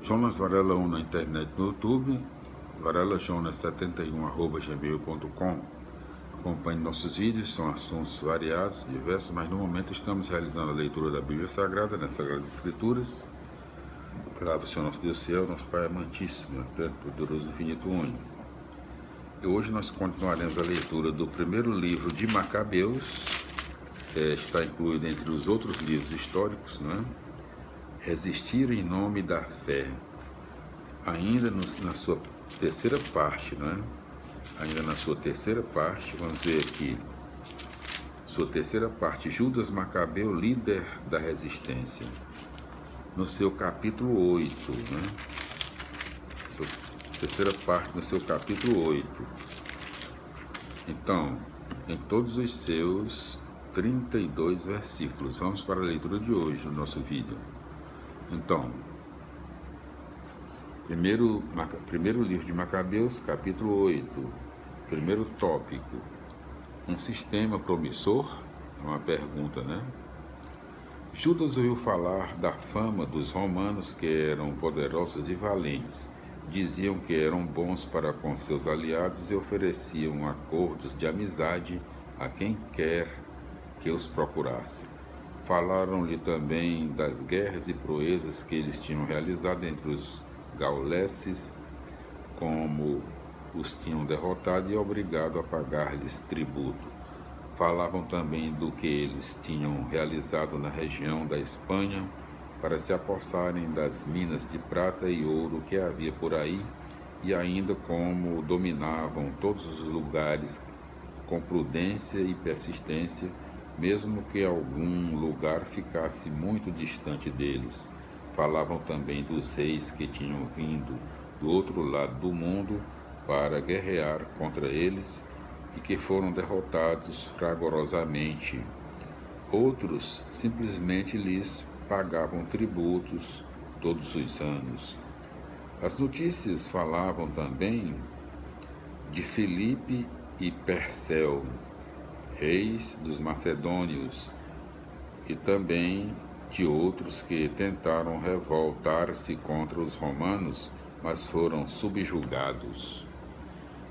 Jonas Varela 1 na internet, no YouTube, varelajonas71@gmail.com. Acompanhe nossos vídeos, são assuntos variados, diversos, mas no momento estamos realizando a leitura da Bíblia Sagrada, nas Sagradas Escrituras. Palavra do Senhor nosso Deus fiel, nosso Pai amantíssimo, eterno, poderoso, infinito, único. E hoje nós continuaremos a leitura do primeiro livro de Macabeus, está incluído entre os outros livros históricos, né? Resistir em nome da fé. Ainda na sua terceira parte, né? Ainda na sua terceira parte, vamos ver aqui, sua terceira parte, Judas Macabeu, líder da resistência, no seu capítulo 8, né? Sua terceira parte, no seu capítulo 8. Então, em todos os seus 32 versículos. Vamos para a leitura de hoje, no nosso vídeo. Então, primeiro livro de Macabeus, capítulo 8, primeiro tópico, um sistema promissor? É uma pergunta, né? Judas ouviu falar da fama dos romanos, que eram poderosos e valentes. Diziam que eram bons para com seus aliados e ofereciam acordos de amizade a quem quer que os procurasse. Falaram-lhe também das guerras e proezas que eles tinham realizado entre os gauleses, como os tinham derrotado e obrigado a pagar-lhes tributo. Falavam também do que eles tinham realizado na região da Espanha para se apossarem das minas de prata e ouro que havia por aí, e ainda como dominavam todos os lugares com prudência e persistência, mesmo que algum lugar ficasse muito distante deles. Falavam também dos reis que tinham vindo do outro lado do mundo para guerrear contra eles e que foram derrotados fragorosamente. Outros simplesmente lhes pagavam tributos todos os anos. As notícias falavam também de Filipe e Perseu, reis dos macedônios, e também de outros que tentaram revoltar-se contra os romanos, mas foram subjugados.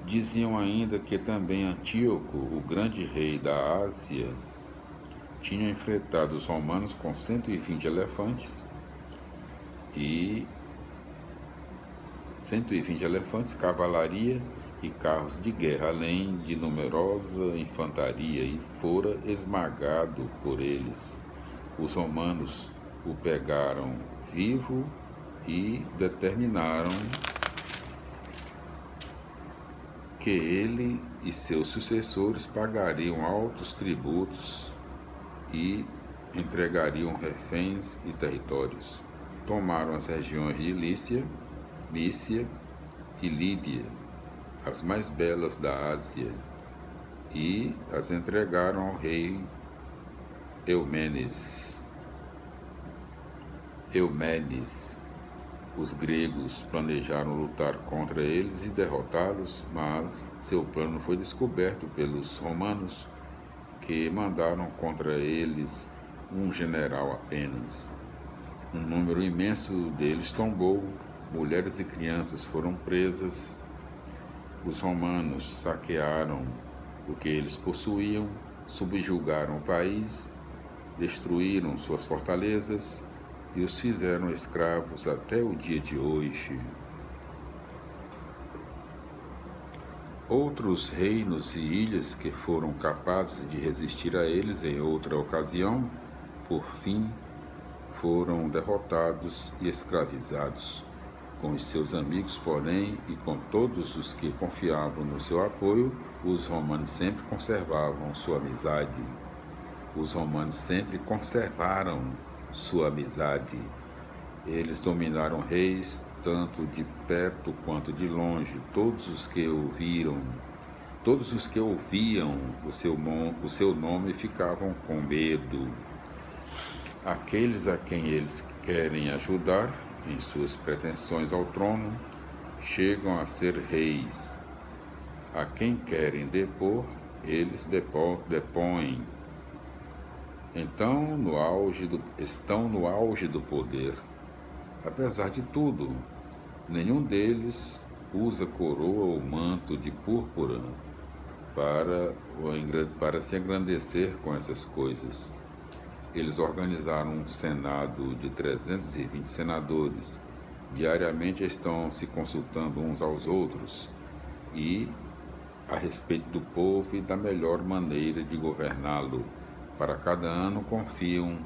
Diziam ainda que também Antíoco, o grande rei da Ásia, tinha enfrentado os romanos com 120 elefantes, cavalaria e carros de guerra, além de numerosa infantaria, e fora esmagado por eles. Os romanos o pegaram vivo e determinaram que ele e seus sucessores pagariam altos tributos e entregariam reféns e territórios. Tomaram as regiões de Lícia e Lídia, as mais belas da Ásia, e as entregaram ao rei Eumenes. Os gregos planejaram lutar contra eles e derrotá-los, mas seu plano foi descoberto pelos romanos, que mandaram contra eles um general apenas. Um número imenso deles tombou, mulheres e crianças foram presas. Os romanos saquearam o que eles possuíam, subjugaram o país, destruíram suas fortalezas e os fizeram escravos até o dia de hoje. Outros reinos e ilhas que foram capazes de resistir a eles em outra ocasião, por fim, foram derrotados e escravizados. Com os seus amigos, porém, e com todos os que confiavam no seu apoio, os romanos sempre conservavam sua amizade. Eles dominaram reis, tanto de perto quanto de longe. Todos os que ouviam o seu nome ficavam com medo. Aqueles a quem eles querem ajudar em suas pretensões ao trono chegam a ser reis. A quem querem depor, eles depõem. Então, estão no auge do poder. Apesar de tudo, nenhum deles usa coroa ou manto de púrpura para se engrandecer com essas coisas. Eles organizaram um Senado de 320 senadores. Diariamente estão se consultando uns aos outros e a respeito do povo e da melhor maneira de governá-lo. Para cada ano confiam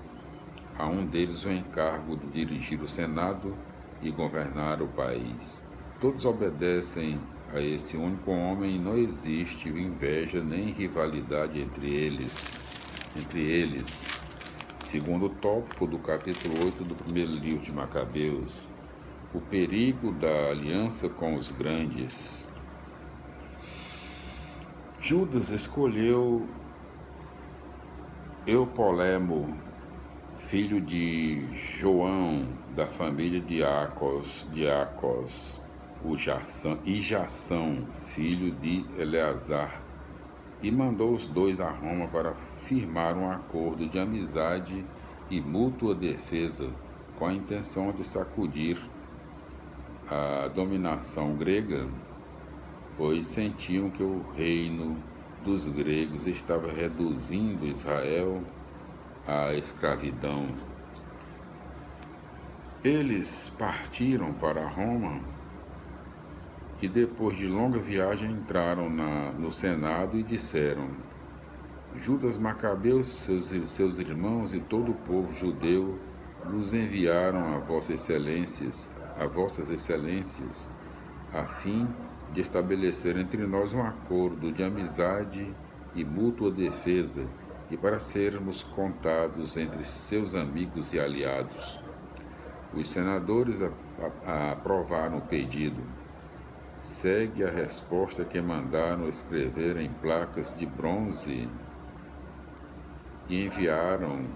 a um deles o encargo de dirigir o Senado e governar o país. Todos obedecem a esse único homem e não existe inveja nem rivalidade entre eles. Segundo o tópico do capítulo 8 do primeiro livro de Macabeus, o perigo da aliança com os grandes. Judas escolheu Eupolemo, filho de João, da família de Acos, e Jação, filho de Eleazar, e mandou os dois a Roma para firmar um acordo de amizade e mútua defesa, com a intenção de sacudir a dominação grega, pois sentiam que o reino dos gregos estava reduzindo Israel à escravidão. Eles partiram para Roma e depois de longa viagem entraram no Senado e disseram: Judas Macabeus, seus irmãos e todo o povo judeu nos enviaram a vossas excelências, a fim de estabelecer entre nós um acordo de amizade e mútua defesa, e para sermos contados entre seus amigos e aliados. Os senadores aprovaram o pedido. Segue a resposta que mandaram escrever em placas de bronze e enviaram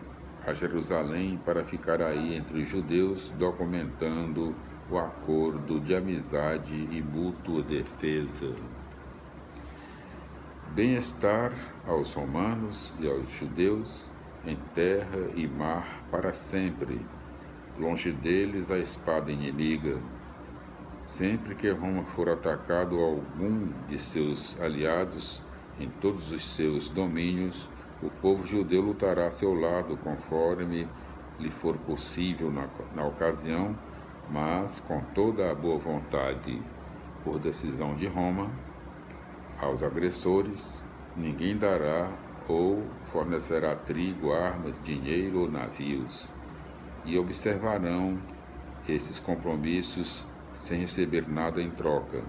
a Jerusalém para ficar aí entre os judeus, documentando o acordo de amizade e mútua defesa. Bem-estar aos romanos e aos judeus em terra e mar para sempre, longe deles a espada inimiga. Sempre que Roma for atacado algum de seus aliados em todos os seus domínios, o povo judeu lutará a seu lado conforme lhe for possível na ocasião, mas com toda a boa vontade. Por decisão de Roma, aos agressores ninguém dará ou fornecerá trigo, armas, dinheiro ou navios, e observarão esses compromissos sem receber nada em troca.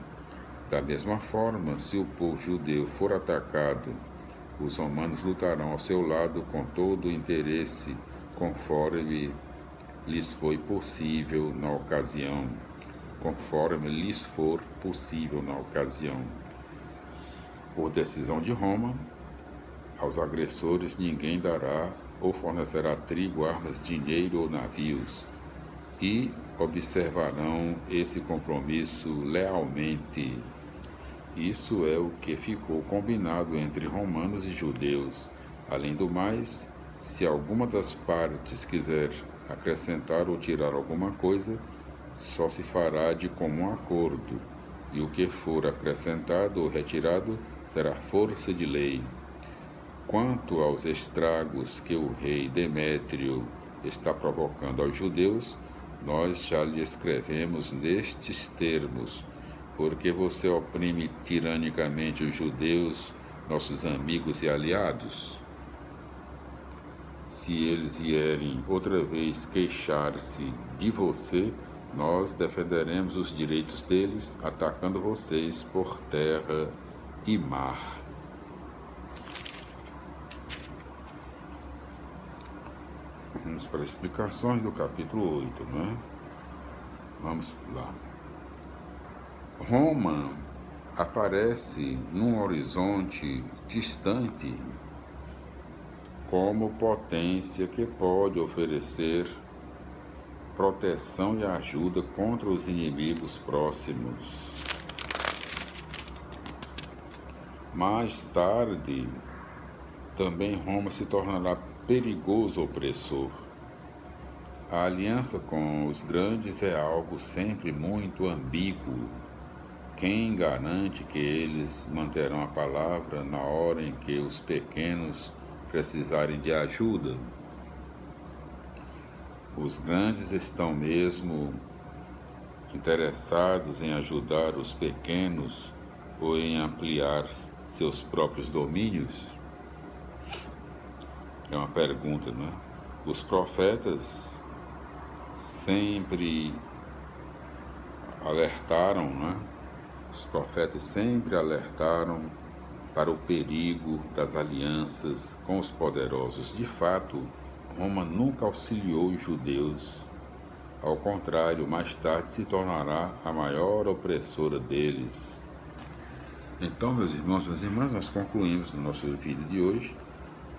Da mesma forma, se o povo judeu for atacado, os romanos lutarão ao seu lado com todo o interesse, conforme lhes for possível na ocasião. Por decisão de Roma, aos agressores ninguém dará ou fornecerá trigo, armas, dinheiro ou navios, e observarão esse compromisso lealmente. Isso é o que ficou combinado entre romanos e judeus. Além do mais, se alguma das partes quiser acrescentar ou tirar alguma coisa, só se fará de comum acordo, e o que for acrescentado ou retirado terá força de lei. Quanto aos estragos que o rei Demétrio está provocando aos judeus, nós já lhe escrevemos nestes termos: porque você oprime tiranicamente os judeus, nossos amigos e aliados? Se eles vierem outra vez queixar-se de você, nós defenderemos os direitos deles, atacando vocês por terra e mar. Vamos para explicações do capítulo 8, né? Vamos lá. Roma aparece num horizonte distante como potência que pode oferecer proteção e ajuda contra os inimigos próximos. Mais tarde, também Roma se tornará perigoso opressor. A aliança com os grandes é algo sempre muito ambíguo. Quem garante que eles manterão a palavra na hora em que os pequenos precisarem de ajuda? Os grandes estão mesmo interessados em ajudar os pequenos ou em ampliar seus próprios domínios? É uma pergunta, não é? Os profetas sempre alertaram, não é? Os profetas sempre alertaram para o perigo das alianças com os poderosos. De fato, Roma nunca auxiliou os judeus. Ao contrário, mais tarde se tornará a maior opressora deles. Então, meus irmãos, minhas irmãs, nós concluímos no nosso vídeo de hoje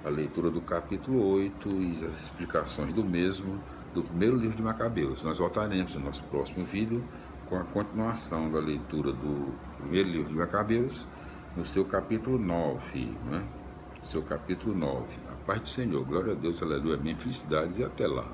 a leitura do capítulo 8 e as explicações do mesmo do primeiro livro de Macabeus. Nós voltaremos no nosso próximo vídeo com a continuação da leitura do primeiro livro de Macabeus, no seu capítulo 9, né? Seu capítulo 9. A paz do Senhor, glória a Deus, aleluia, amém, felicidades e até lá.